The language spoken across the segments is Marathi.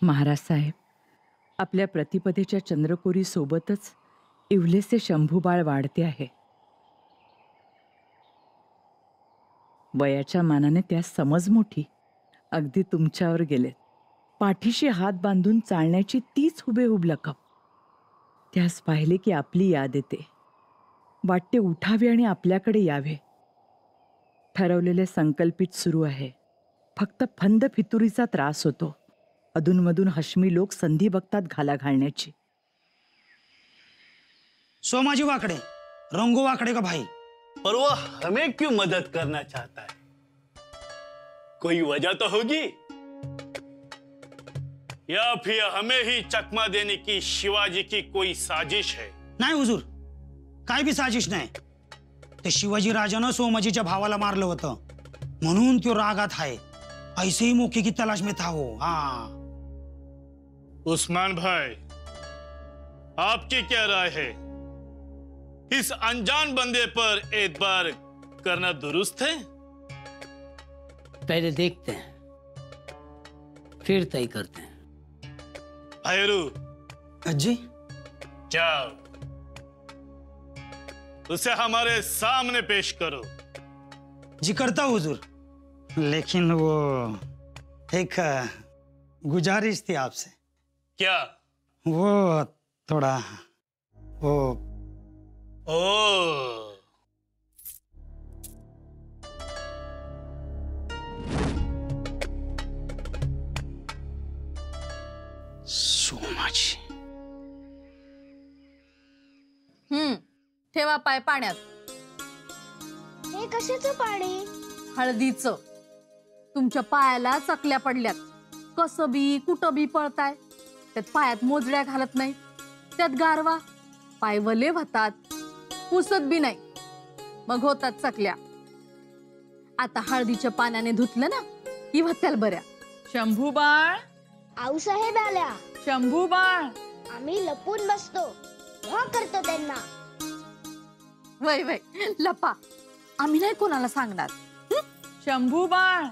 महाराज साहेब, आपल्या प्रतिपदेच्या चंद्रकोरी सोबतच इवलेसे शंभूबाळ वाढते आहे. वयाच्या मानाने त्यास समज मोठी, अगदी तुमच्यावर गेलेत. पाठीशी हात बांधून चालण्याची तीच हुबेहूब लकब. त्यास पाहिले की आपली याद येते. वाटते उठावे आणि आपल्याकडे यावे. ठरवलेले संकल्पित सुरू आहे. फक्त फंद फितुरीचा त्रास होतो. अधूनमधून हशमी लोक संधी बघतात घाला घालण्याची. सोमाजी वाकड़े, रंगो वाकड़े का भाई। पर वो हमें क्यों मदद करना चाहता है? कोई वजह तो होगी, या फिर हमें ही चकमा देने की शिवाजी की कोई साजिश है? नाही हुजूर, काय भी साजिश नाही. ते शिवाजी राजानं सोमाजीच्या भावाला मारलं होतं म्हणून तो रागात आहे. ऐसे ही मौके की तलाश में था वो. हाँ उस्मान भाई, आपकी क्या राय है? इस अनजान बंदे पर एतबार करना दुरुस्त है? पहले देखते हैं, फिर तय करते हैं. भैरू, अज्जी, जाओ, उसे हमारे सामने पेश करो. जी करता हूँ हुजूर, लेकिन वो एक गुजारिश थी आपसे. क्या? वो थोड़ा वो ओ, सोमाजी. ठेवा पाय पाण्यात. हे कशाचं पाणी? हळदीचं. तुमच्या पायाला चकल्या पडल्यात. कसं बी कुठं बी पळताय. त्यात पायात मोजड्या घालत नाही. त्यात गारवा, पाय वले होतात. पुसत बी नाही, मग होतात चकल्या. आता हळदीच्या पाण्याने धुतलं ना की होत्याल बऱ्या. शंभूबाळ, आऊसाहेब आल्या. शंभूबाळ. आम्ही लपून बसतो, तेव्हा करतो त्यांना. वय वय लपा, आम्ही नाही कोणाला सांगणार. शंभूबाळ.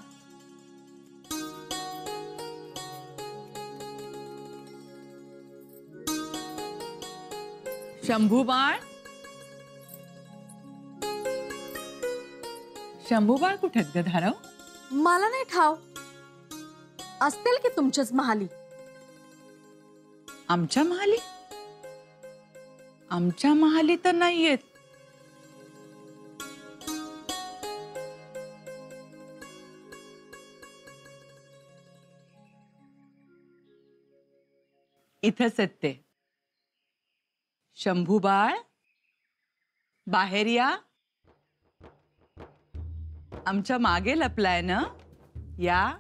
शंभूबाळ. शंभूबाळ कुठे ग धारव? मला नाही ठाव. असतील की तुमच्याच महाली. आमच्या महाली? आमच्या महाली तर नाहीयेत. इथंच आहेत ते. शंभूबाळ, बाहेर या. आमच्या मागे लपलाय ना, या.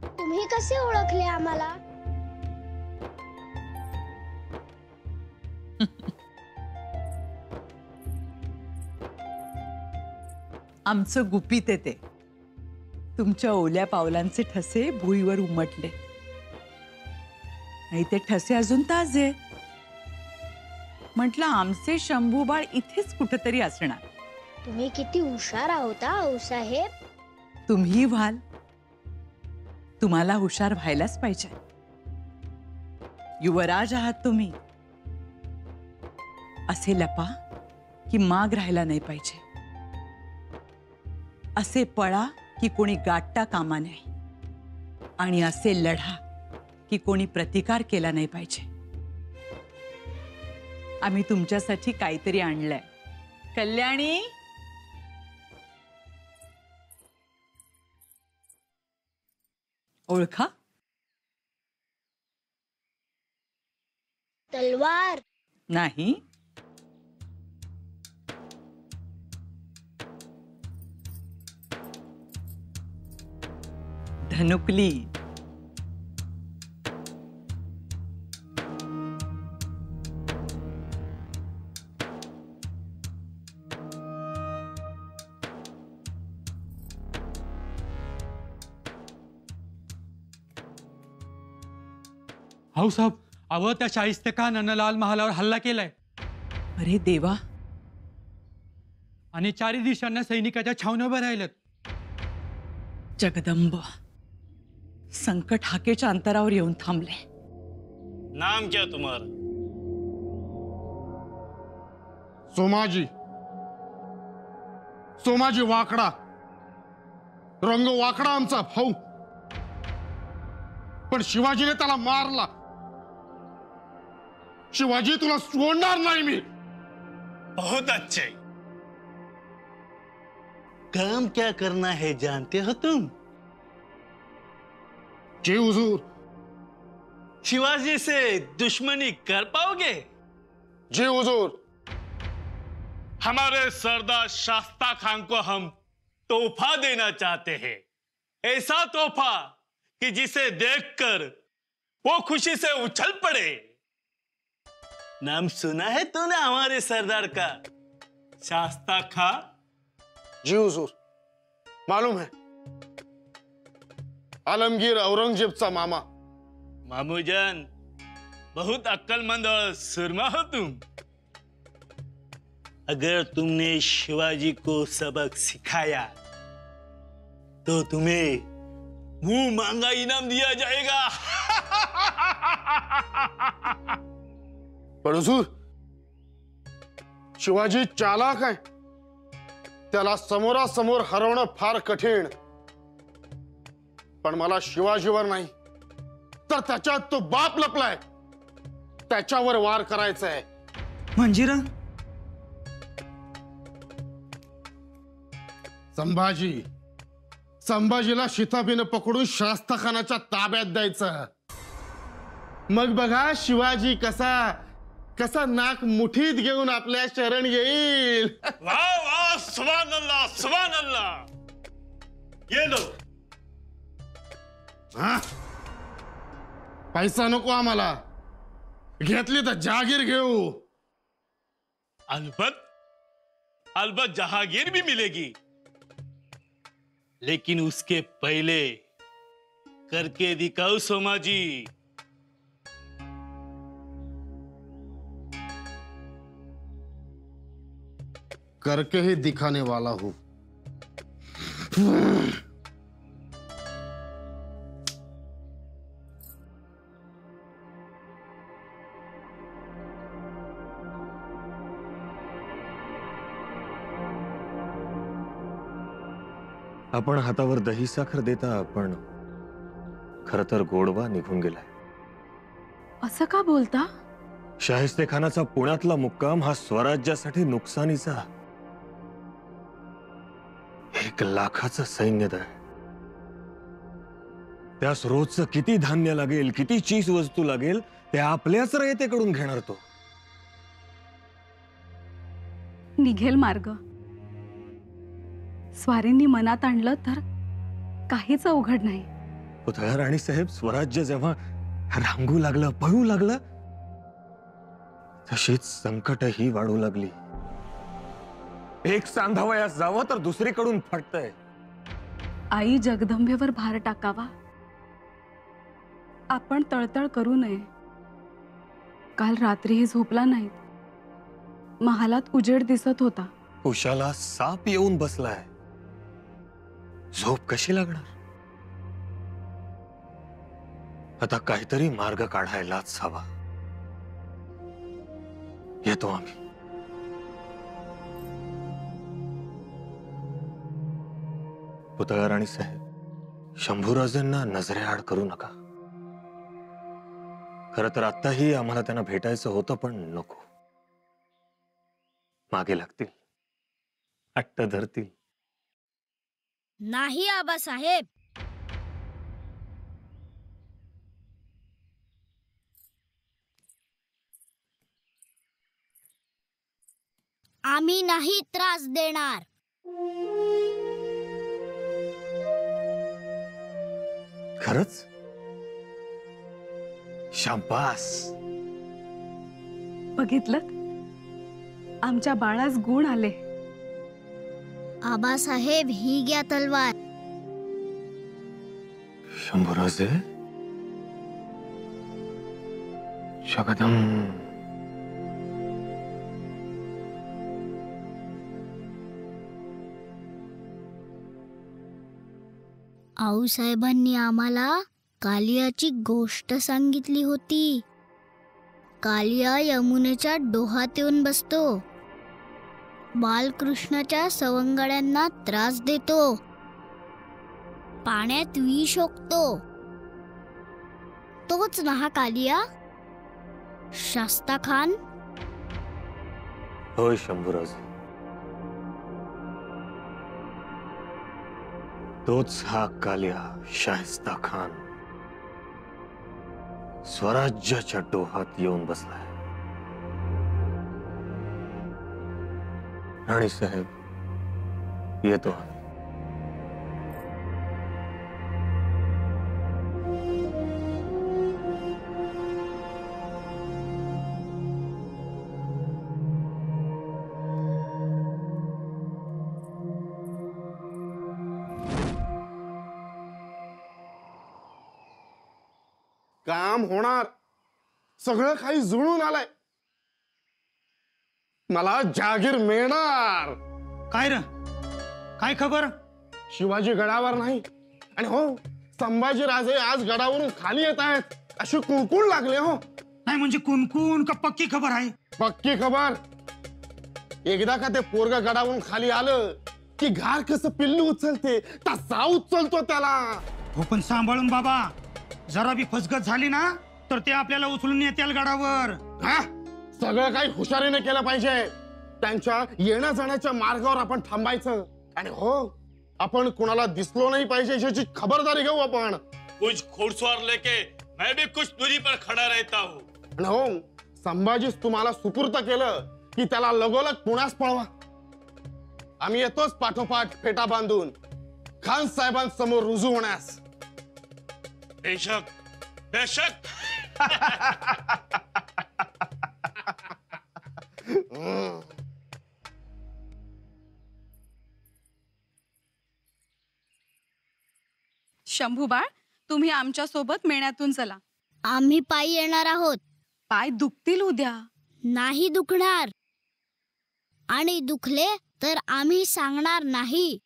तुम्ही कसे ओळखले आम्हाला? आमचं गुपित आहे ते. तुमच्या ओल्या पावलांचे ठसे भुईवर उमटले. नाही ते ठसे अजून ताजे. म्हटलं आमचे शंभूबाळ इथेच कुठेतरी असणार. तुम्ही किती हुशार आहोत आऊसाहेब. तुम्ही व्हाल. तुम्हाला हुशार व्हायलाच पाहिजे. युवराज आहात तुम्ही. असे लपा की माग राहायला नाही पाहिजे. असे पळा की कोणी गाठता कामा नये. आणि असे लढा की कोणी प्रतिकार केला नाही पाहिजे. आम्ही तुमच्यासाठी काहीतरी आणलंय. कल्याणी, ओळखा? तलवार. नाही. धनुकली. हाऊ साहब, अव त्या शाहिस्तेखानानं लाल महालावर हल्ला केलाय अरे देवा. आणि चारी दिशांना सैनिकाच्या छावण्या उभ्या राहिल्यात. जगदंब, संकट हाकेच्या अंतरावर येऊन थांबले. नाम क्या तुम्हारा? सोमाजी. सोमाजी वाकडा. रंग वाकडा आमचा भाऊ. पण शिवाजीने त्याला मारला. शिवाजी तुला सोडणार नाही मी. बहुत अच्छे. काम क्या करना है जानते हो तुम? जी हुजूर. शिवाजी से दुश्मनी कर पाओगे? जी हुजूर. हमारे सरदार शास्ता खान को हम तोहफा देना चाहते हैं, ऐसा तोहफा कि जिसे देखकर वो खुशी से उछल पड़े. नाम सुना है तूने हमारे सरदार का, शास्ता खां? जी हुजूर. मालूम है. आलमगीर औरंगजेबचा मामा. मामूजान, बहुत अक्लमंद और सुरमा हो तुम. अगर तुमने शिवाजी को सबक सिखाया तो तुम्हें मुंह मांगा इनाम दिया जाएगा. पण हुजूर, शिवाजी चालाक आहे. त्याला समोरासमोर हरवणं फार कठीण. पण मला शिवाजीवर नाही तर त्याच्यात तो बाप लपलाय त्याच्यावर वार करायचा आहे. म्हणजे र संभाजीला शिताफीनं पकडून शास्ताखानाच्या ताब्यात द्यायचं. मग बघा शिवाजी कसा नाक मुठीत घेऊन आपल्या शरण येईल. वाह वाह, सुभान अल्लाह, सुभान अल्लाह. ये लो. हा? पैसा नको आम्हाला. घेतली तर जागीर घेऊ. अलबत जहागीर भी मिलेगी, लेकिन उसके पहले करके दिखाओ सोमाजी. करके ही दिखाने वाला हूं. आपण हातावर दही साखर देता पण खर तर गोडवा निघून गेलाय. असं का बोलता? शाहिस्तेखानाचा पुण्यातला मुक्काम हा स्वराज्यासाठी नुकसानीचा. 1,00,000चं सैन्यदळ. त्यास रोजचं किती धान्य लागेल, किती चीज वस्तू लागेल ते आपल्याच रयतेकडून घेणार तो. निघेल मार्ग. स्वारींनी मनात आणलं तर काहीच अवघड नाही. पुतळा राणी साहेब, स्वराज्य जेव्हा रांगू लागलं, पळू लागलं, तशीच संकटही वाढू लागली. एक सांधावयास जावं तर दुसरीकडून फटतंय. आई जगदंबेवर भार टाकावा. आपण तळतळ करू नये. काल रात्रीही झोपला नाही. महालात उजेड दिसत होता. उशाला साप येऊन बसलाय. झोप कशी लागणार? आता काहीतरी मार्ग काढायलाच हवा. येतो आम्ही. पुतळा राणी साहेब, शंभूराजांना नजरेआड करू नका. खरं तर आत्ताही आम्हाला त्यांना भेटायचं होतं, पण नको. मागे लागतील, हट्ट धरतील. नाही आबासाहेब. आम्ही नाही त्रास देणार. खरंच? शाबास. बघितलं, आमच्या बाळास गुण आले. आबासाहेब, ही घ्या तलवार. शंभूराजे, जगदंब. आऊसाहेबांनी आम्हाला कालियाची गोष्ट सांगितली होती. कालिया यमुनेच्या डोहात येऊन बसतो, बालकृष्णाच्या सवंगड्यांना त्रास देतो, पाण्यात विष ओकतो. तोच ना हा कालिया? शास्ता खान? होय शंभूराज, तोच हा कालिया शाहिस्ता खान स्वराज्याच्या डोहात येऊन बसलाय. राणी साहेब, येतो आम्ही. काम होणार, सगळं काही जुळून आलंय. मला जागीर मिळणार. काय र, काय खबर? शिवाजी गडावर नाही, आणि हो, संभाजी राजे आज गडावरून खाली येत आहेत अशी कुणकुण लागले. हो, नाही म्हणजे कुणकुण का पक्की खबर आहे? पक्की खबर. एकदा का ते पोरग गडावरून खाली आलं की घार कसं पिल्लू उचलते तसा उचलतो त्याला. हो पण सांभाळून बाबा, जरा बी फसगत झाली ना तर ते आपल्याला उचलून येतील गडावर. हा, सगळं काही हुशारीने केलं पाहिजे. त्यांच्या येण्या जाण्याच्या मार्गावर आपण थांबायचं. आणि हो, आपण कुणाला दिसलो नाही पाहिजे याची खबरदारी घेऊ आपण. कुछ घुड़सवार लेके मैं भी कुछ दूरी पर खड़ा रहता हूँ. आणि हो, संभाजीच तुम्हाला सुपूर्त केलं की त्याला लगोलग पुण्यास पळवा. आम्ही येतोच पाठोपाठ फेटा बांधून खान साहेबांसमोर रुजू होण्यास. बेशक बेशक. शंभूबाळ, तुम्ही आमच्या सोबत मेण्यातून चला. आम्ही पायी येणार आहोत. पाय दुखतील उद्या. नाही दुखणार, आणि दुखले तर आम्ही सांगणार नाही.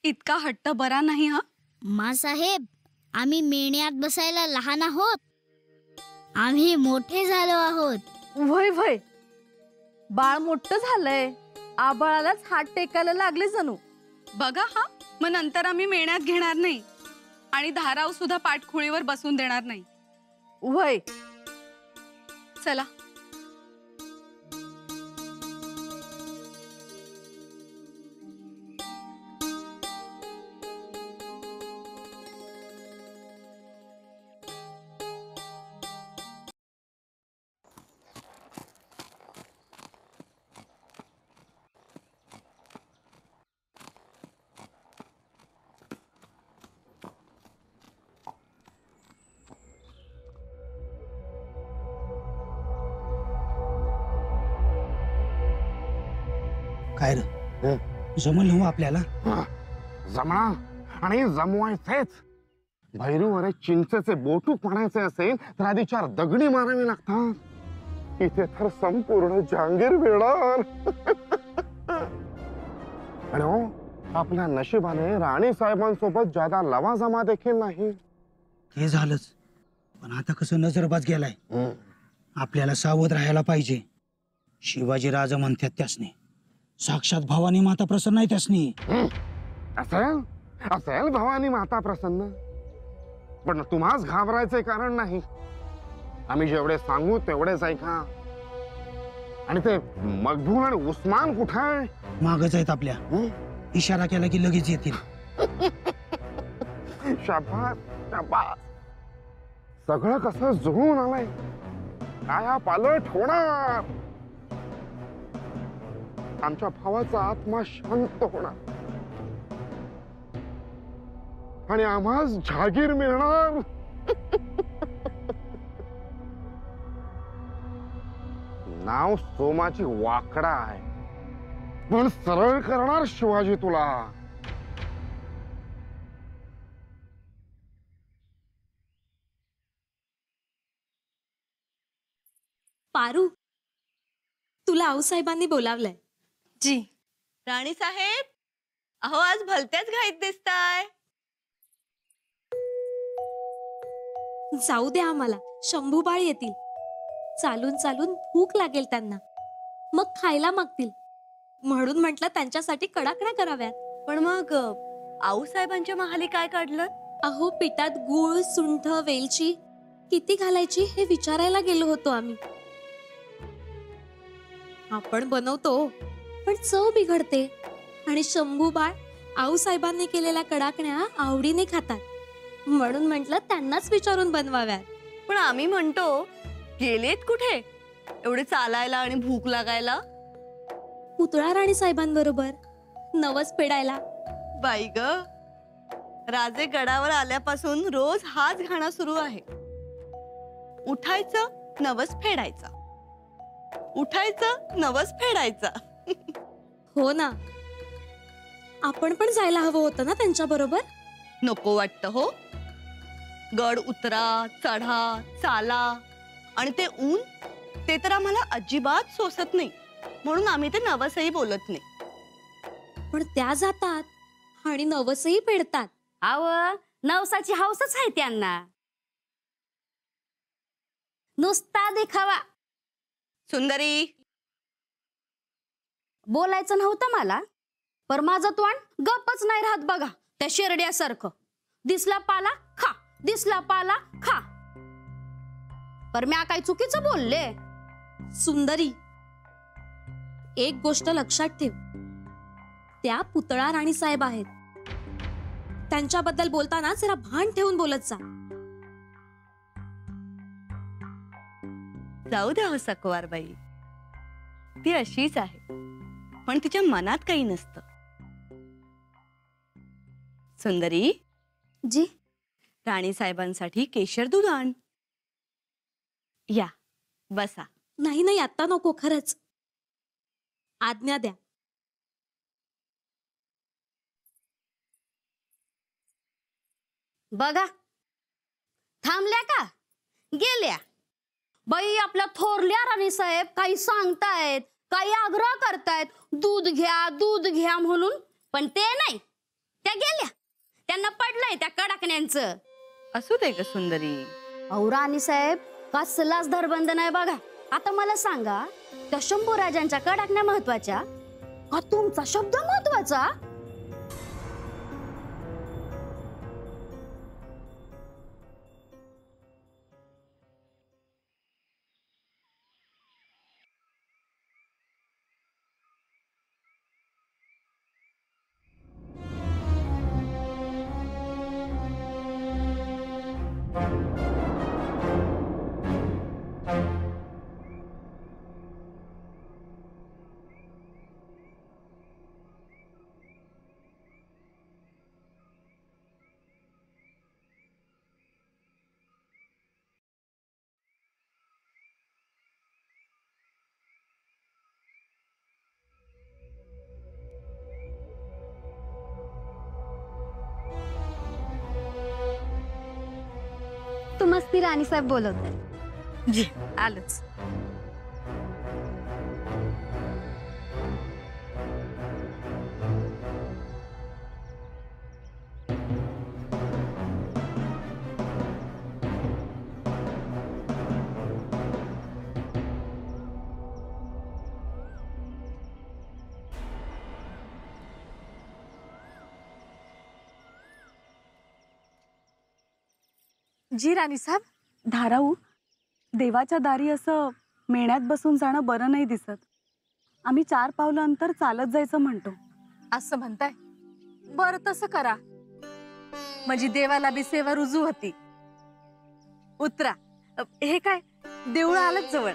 इतका हट्ट बरा नाही. हा मासाहेब, आम्ही मेण्यात बसायला लहान आहोत, आम्ही मोठे झालो आहोत. वय वय, बाळ मोठं झालंय, आबाळालाच हात टेकायला लागले जणू. बघा, हा मग नंतर आम्ही मेण्यात घेणार नाही आणि धाराव सुद्धा पाठखोळीवर बसून देणार नाही. वय, चला. काय र, जमल हो आपल्याला? जमणार आणि जमवायचेच. भैरूवर चिंचेचे बोटू पाडायचे असेल तर आधी 4 दगडी मारावी लागतात. इथे तर संपूर्ण जहांगीर मिळणार. आणि हो, आपल्या नशिबाने राणी साहेबांसोबत ज्यादा लवाजमा देखील नाही. ते झालंच, पण आता कसं नजरबाज गेलाय. आपल्याला सावध राहायला पाहिजे. शिवाजी राजा म्हणतात त्यासनी, साक्षात भवानी माता प्रसन्न आहे त्यासनी. असेल असेल भवानी माता प्रसन्न, पण तुम्हाच घाबरायचे कारण नाही. आम्ही जेवढे सांगू तेवढेच ऐका. आणि ते मकबूल आणि उस्मान कुठे आहे? मागच आहेत आपल्या. इशारा केला की लगेच येतील. शाबास शाबास. सगळं कसं जुळून आलंय. काया पालट होणार. आमच्या भावाचा आत्मा शांत होणार आणि आम्हास जागीर मिळणार. नाव सोमाची वाकडा आहे, पण सरळ करणार शिवाजी तुला. पारू, तुला आऊसाहेबांनी बोलावलंय. जी. राणी साहेब, अहो आज भलत्याच घाईत दिसताय. जाऊ द्या आम्हाला, शंभूबाळ येतील. चालून चालून भूक लागेल त्यांना, मग खायला मागतील. म्हणून म्हटलं त्यांच्यासाठी कडाकण्या कराव्यात. पण मग आऊसाहेबांच्या महाली काय काढलं? अहो, पिठात गूळ, सुंठ, वेलची किती घालायची हे विचारायला गेलो होतो आम्ही. आपण बनवतो पण चव बिघडते, आणि शंभूबाळ आऊसाहेबांनी केलेल्या कडाकण्या आवडीने खातात. म्हणून म्हटलं त्यांनाच विचारून बनवाव्यात. पण आम्ही म्हणतो गेलेत कुठे एवढे चालायला आणि भूक लागायला? पुतळा राणी साहेबांबरोबर नवस फेडायला. बाई ग, राजे गडावर आल्यापासून रोज हाच घाणा सुरू आहे. उठायचं, नवस फेडायचा, उठायचं, नवस फेडायचा. हो ना, आपण पण जायला हवं होतं ना त्यांच्या बरोबर. नको वाटतं हो. गड उतरा, चढा, चाला, आणि ते ऊन, ते तर आम्हाला अजिबात सोसत नाही. म्हणून आम्ही ते नवसही बोलत नाही. पण त्या जातात आणि नवसही फेडतात. अव, नवसाची हौसच आहे त्यांना, नुसता देखावा. सुंदरी, बोलायचं नव्हतं मला, पर माझं तोंड गप्पच नाही राहत बघा. त्या शेरड्यासारखं दिसला पाला खा, दिसला पाला खा. पर म्या काय चुकीचं बोलले? सुंदरी, एक गोष्ट लक्षात ठेव, त्या पुतळा राणी साहेब आहेत. त्यांच्याबद्दल बोलताना जरा भान ठेवून बोलत जा. जाऊ द्या हो सकवारबाई, ती अशीच आहे, पण तिच्या मनात काही नसतं. सुंदरी जी, राणी साहेबांसाठी केशर दूध आण. या, बसा. नाही नाही, आता नको, खरंच. आज्ञा द्या. बघा, थांबल्या का गेल्या? बाई, आपल्या थोरल्या राणी साहेब काही सांगतायत, काही आग्रह करतायत, दूध घ्या, दूध घ्या म्हणून. पण ते नाही, त्या गेल्या. त्यांना पडलंय त्या कडाकण्यांचं. असू दे ग सुंदरी. अहो राणी साहेब, कसलाच धरबंद नाही बघा. आता मला सांगा, त्या शंभूराजांच्या कडाकण्या महत्वाच्या का तुमचा शब्द महत्वाचा? तू मस्ती राणी साहेब बोलवते. जी, आलंच. जी राणी साहेब, धाराऊ, देवाच्या दारी असं मेण्यात बसून जाणं बरं नाही दिसत. आम्ही 4 पावलं अंतर चालत जायचं म्हणतो. असं म्हणताय? बरं, तसं करा, म्हणजे देवाला बी सेवा रुजू होती. उतरा. हे काय, देऊळ आलंच जवळ.